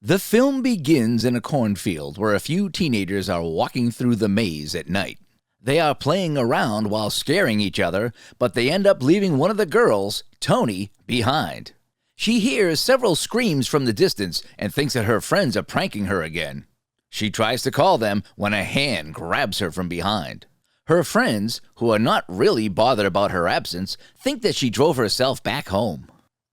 The film begins in a cornfield where a few teenagers are walking through the maze at night. They are playing around while scaring each other, but they end up leaving one of the girls, Tony, behind. She hears several screams from the distance and thinks that her friends are pranking her again. She tries to call them when a hand grabs her from behind. Her friends, who are not really bothered about her absence, think that she drove herself back home.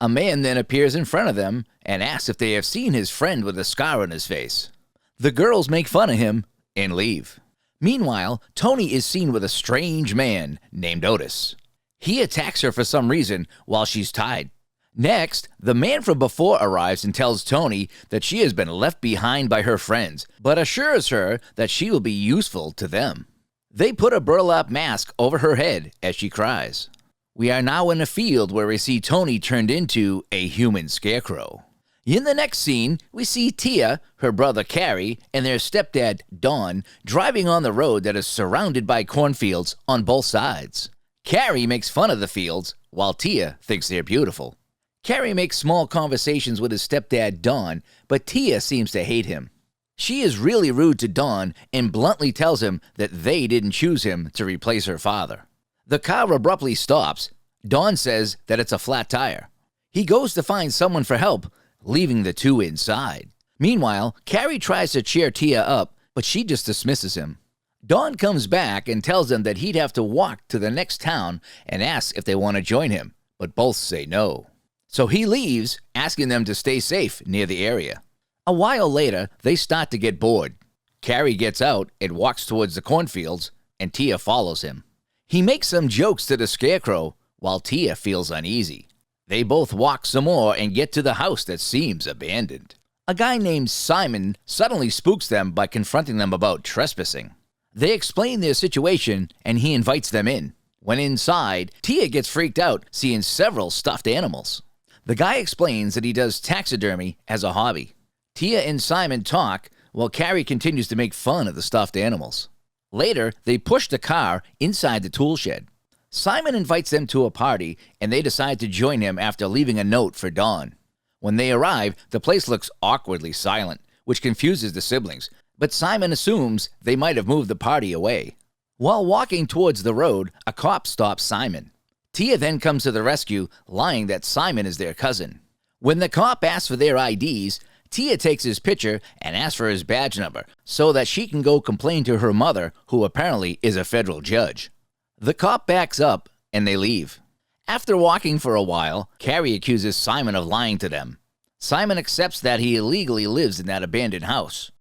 A man then appears in front of them and asks if they have seen his friend with a scar on his face. The girls make fun of him and leave. Meanwhile, Tony is seen with a strange man named Otis. He attacks her for some reason while she's tied. Next, the man from before arrives and tells Tony that she has been left behind by her friends, but assures her that she will be useful to them. They put a burlap mask over her head as she cries. We are now in a field where we see Tony turned into a human Scarecrow. In the next scene, we see Tia, her brother Carrie, and their stepdad, Don, driving on the road that is surrounded by cornfields on both sides. Carrie makes fun of the fields, while Tia thinks they're beautiful. Carrie makes small conversations with his stepdad, Don, but Tia seems to hate him. She is really rude to Don and bluntly tells him that they didn't choose him to replace her father. The car abruptly stops. Don says that it's a flat tire. He goes to find someone for help, leaving the two inside. Meanwhile, Carrie tries to cheer Tia up, but she just dismisses him. Don comes back and tells them that he'd have to walk to the next town and asks if they want to join him, but both say no. So he leaves, asking them to stay safe near the area. A while later, they start to get bored. Carrie gets out and walks towards the cornfields, and Tia follows him. He makes some jokes to the Scarecrow, while Tia feels uneasy. They both walk some more and get to the house that seems abandoned. A guy named Simon suddenly spooks them by confronting them about trespassing. They explain their situation, and he invites them in. When inside, Tia gets freaked out seeing several stuffed animals. The guy explains that he does taxidermy as a hobby. Tia and Simon talk, while Carrie continues to make fun of the stuffed animals. Later, they push the car inside the tool shed. Simon invites them to a party, and they decide to join him after leaving a note for Dawn. When they arrive, the place looks awkwardly silent, which confuses the siblings, but Simon assumes they might have moved the party away. While walking towards the road, a cop stops Simon. Tia then comes to the rescue, lying that Simon is their cousin. When the cop asks for their IDs, Tia takes his picture and asks for his badge number so that she can go complain to her mother, who apparently is a federal judge. The cop backs up and they leave. After walking for a while, Carrie accuses Simon of lying to them. Simon accepts that he illegally lives in that abandoned house.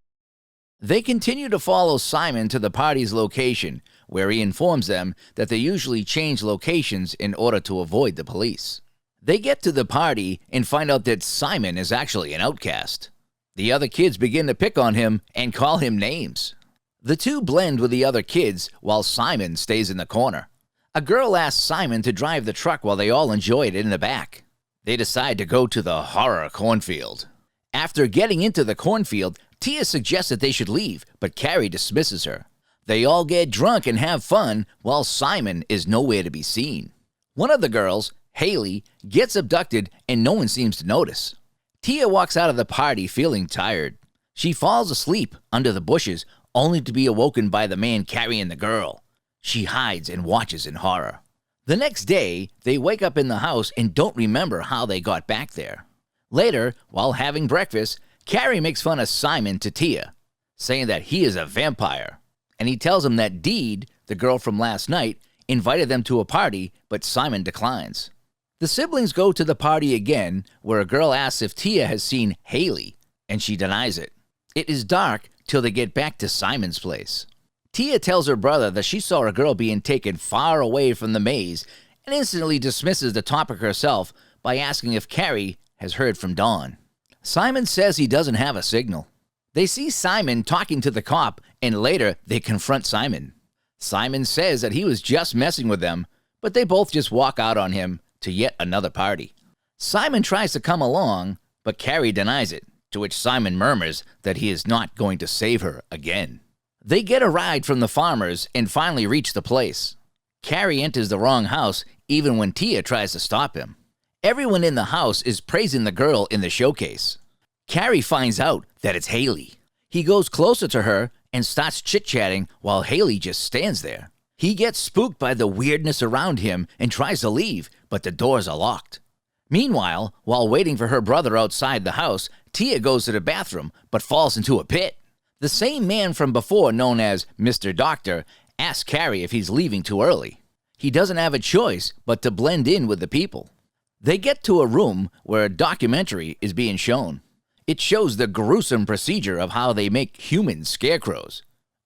They continue to follow Simon to the party's location, where he informs them that they usually change locations in order to avoid the police. They get to the party and find out that Simon is actually an outcast. The other kids begin to pick on him and call him names. The two blend with the other kids while Simon stays in the corner. A girl asks Simon to drive the truck while they all enjoy it in the back. They decide to go to the horror cornfield. After getting into the cornfield, Tia suggests that they should leave, but Carrie dismisses her. They all get drunk and have fun while Simon is nowhere to be seen. One of the girls, Haley, gets abducted and no one seems to notice. Tia walks out of the party feeling tired. She falls asleep under the bushes only to be awoken by the man carrying the girl. She hides and watches in horror. The next day, they wake up in the house and don't remember how they got back there. Later, while having breakfast, Carrie makes fun of Simon to Tia, saying that he is a vampire. And he tells him that Deed, the girl from last night, invited them to a party, but Simon declines. The siblings go to the party again, where a girl asks if Tia has seen Haley, and she denies it. It is dark till they get back to Simon's place. Tia tells her brother that she saw a girl being taken far away from the maze and instantly dismisses the topic herself by asking if Carrie has heard from Dawn. Simon says he doesn't have a signal. They see Simon talking to the cop, and later they confront Simon. Simon says that he was just messing with them, but they both just walk out on him to yet another party. Simon tries to come along, but Carrie denies it, to which Simon murmurs that he is not going to save her again. They get a ride from the farmers and finally reach the place. Carrie enters the wrong house even when Tia tries to stop him. Everyone in the house is praising the girl in the showcase. Carrie finds out that it's Haley. He goes closer to her and starts chit-chatting while Haley just stands there. He gets spooked by the weirdness around him and tries to leave, but the doors are locked. Meanwhile, while waiting for her brother outside the house, Tia goes to the bathroom but falls into a pit. The same man from before, known as Mr. Doctor, asks Carrie if he's leaving too early. He doesn't have a choice but to blend in with the people. They get to a room where a documentary is being shown. It shows the gruesome procedure of how they make human scarecrows,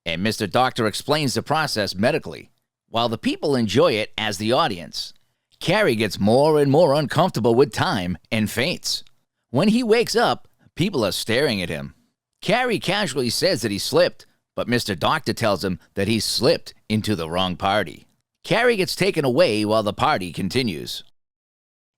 and Mr. Doctor explains the process medically, while the people enjoy it as the audience. Carrie gets more and more uncomfortable with time and faints. When he wakes up, people are staring at him. Carrie casually says that he slipped, but Mr. Doctor tells him that he slipped into the wrong party. Carrie gets taken away while the party continues.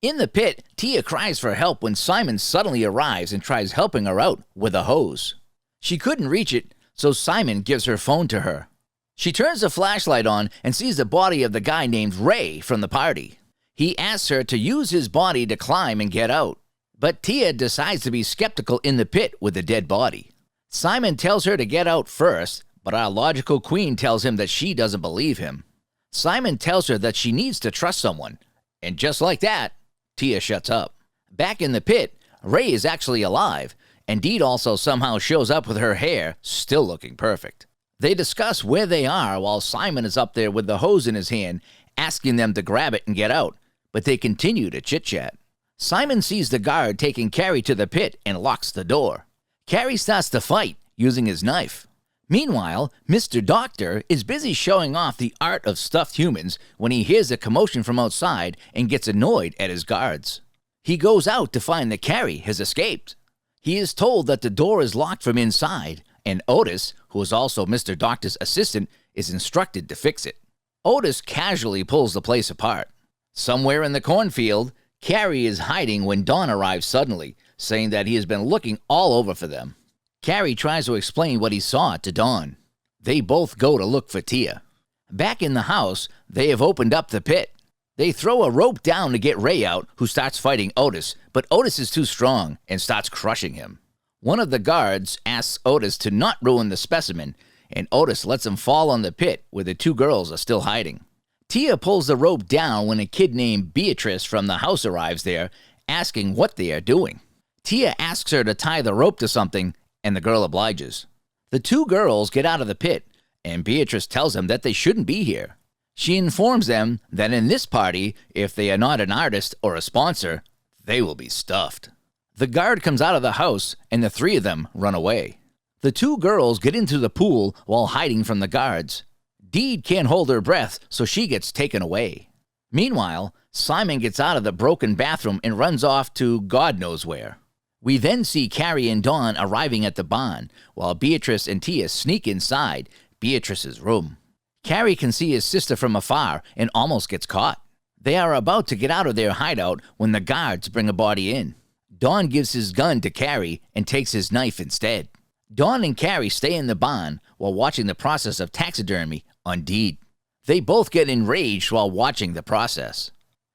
In the pit, Tia cries for help when Simon suddenly arrives and tries helping her out with a hose. She couldn't reach it, so Simon gives her phone to her. She turns the flashlight on and sees the body of the guy named Ray from the party. He asks her to use his body to climb and get out, but Tia decides to be skeptical in the pit with the dead body. Simon tells her to get out first, but our logical queen tells him that she doesn't believe him. Simon tells her that she needs to trust someone, and just like that, Tia shuts up. Back in the pit, Ray is actually alive, and Deed also somehow shows up with her hair still looking perfect. They discuss where they are while Simon is up there with the hose in his hand, asking them to grab it and get out, but they continue to chit-chat. Simon sees the guard taking Carrie to the pit and locks the door. Carrie starts to fight using his knife. Meanwhile, Mr. Doctor is busy showing off the art of stuffed humans when he hears a commotion from outside and gets annoyed at his guards. He goes out to find that Carrie has escaped. He is told that the door is locked from inside, and Otis, who is also Mr. Doctor's assistant, is instructed to fix it. Otis casually pulls the place apart. Somewhere in the cornfield, Carrie is hiding when Dawn arrives suddenly, saying that he has been looking all over for them. Carrie tries to explain what he saw to Dawn. They both go to look for Tia. Back in the house, they have opened up the pit. They throw a rope down to get Ray out, who starts fighting Otis, but Otis is too strong and starts crushing him. One of the guards asks Otis to not ruin the specimen, and Otis lets him fall on the pit where the two girls are still hiding. Tia pulls the rope down when a kid named Beatrice from the house arrives there, asking what they are doing. Tia asks her to tie the rope to something, and the girl obliges. The two girls get out of the pit, and Beatrice tells them that they shouldn't be here. She informs them that in this party, if they are not an artist or a sponsor, they will be stuffed. The guard comes out of the house, and the three of them run away. The two girls get into the pool while hiding from the guards. Deed can't hold her breath, so she gets taken away. Meanwhile, Simon gets out of the broken bathroom and runs off to God knows where. We then see Carrie and Dawn arriving at the barn, while Beatrice and Tia sneak inside Beatrice's room. Carrie can see his sister from afar and almost gets caught. They are about to get out of their hideout when the guards bring a body in. Dawn gives his gun to Carrie and takes his knife instead. Dawn and Carrie stay in the barn while watching the process of taxidermy on Deed. They both get enraged while watching the process.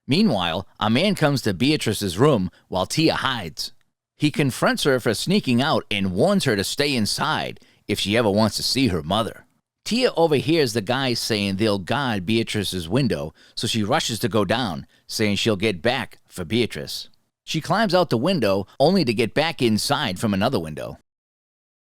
Meanwhile, a man comes to Beatrice's room while Tia hides. He confronts her for sneaking out and warns her to stay inside if she ever wants to see her mother. Tia overhears the guys saying they'll guard Beatrice's window, so she rushes to go down, saying she'll get back for Beatrice. She climbs out the window, only to get back inside from another window.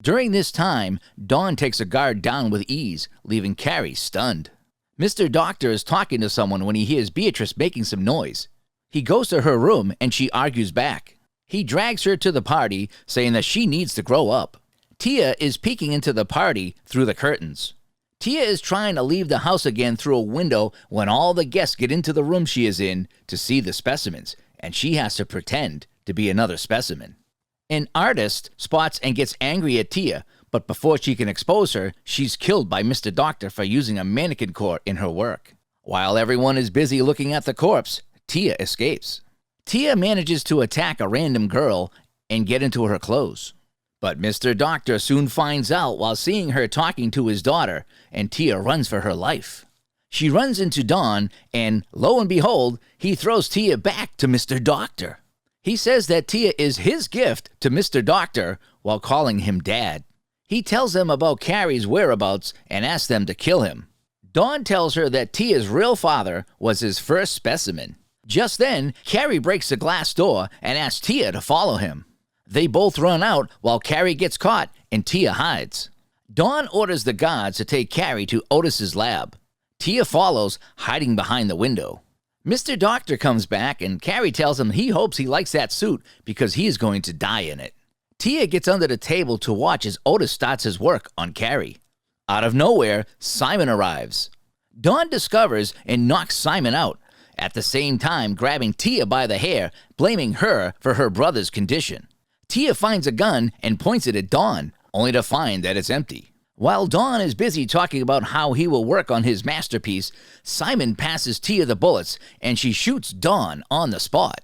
During this time, Dawn takes a guard down with ease, leaving Carrie stunned. Mr. Doctor is talking to someone when he hears Beatrice making some noise. He goes to her room and she argues back. He drags her to the party, saying that she needs to grow up. Tia is peeking into the party through the curtains. Tia is trying to leave the house again through a window when all the guests get into the room she is in to see the specimens, and she has to pretend to be another specimen. An artist spots and gets angry at Tia, but before she can expose her, she's killed by Mr. Doctor for using a mannequin core in her work. While everyone is busy looking at the corpse, Tia escapes. Tia manages to attack a random girl and get into her clothes. But Mr. Doctor soon finds out while seeing her talking to his daughter, and Tia runs for her life. She runs into Dawn, and lo and behold, he throws Tia back to Mr. Doctor. He says that Tia is his gift to Mr. Doctor while calling him Dad. He tells them about Carrie's whereabouts and asks them to kill him. Dawn tells her that Tia's real father was his first specimen. Just then, Carrie breaks the glass door and asks Tia to follow him. They both run out while Carrie gets caught and Tia hides. Dawn orders the guards to take Carrie to Otis's lab. Tia follows, hiding behind the window. Mr. Doctor comes back and Carrie tells him he hopes he likes that suit because he is going to die in it. Tia gets under the table to watch as Otis starts his work on Carrie. Out of nowhere, Simon arrives. Dawn discovers and knocks Simon out, at the same time grabbing Tia by the hair, blaming her for her brother's condition. Tia finds a gun and points it at Dawn, only to find that it's empty. While Dawn is busy talking about how he will work on his masterpiece, Simon passes Tia the bullets and she shoots Dawn on the spot.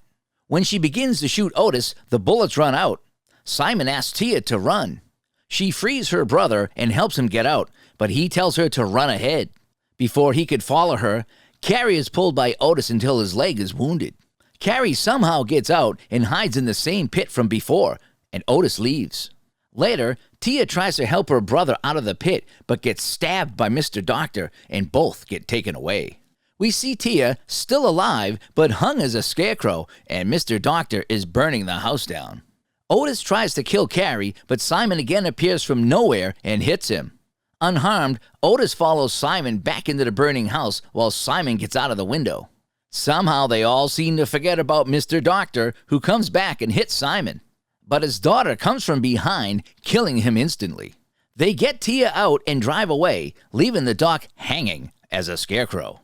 When she begins to shoot Otis, the bullets run out. Simon asks Tia to run. She frees her brother and helps him get out, but he tells her to run ahead. Before he could follow her, Carrie is pulled by Otis until his leg is wounded. Carrie somehow gets out and hides in the same pit from before, and Otis leaves. Later, Tia tries to help her brother out of the pit, but gets stabbed by Mr. Doctor, and both get taken away. We see Tia still alive, but hung as a scarecrow, and Mr. Doctor is burning the house down. Otis tries to kill Carrie, but Simon again appears from nowhere and hits him. Unharmed, Otis follows Simon back into the burning house while Simon gets out of the window. Somehow they all seem to forget about Mr. Doctor, who comes back and hits Simon. But his daughter comes from behind, killing him instantly. They get Tia out and drive away, leaving the doc hanging as a scarecrow.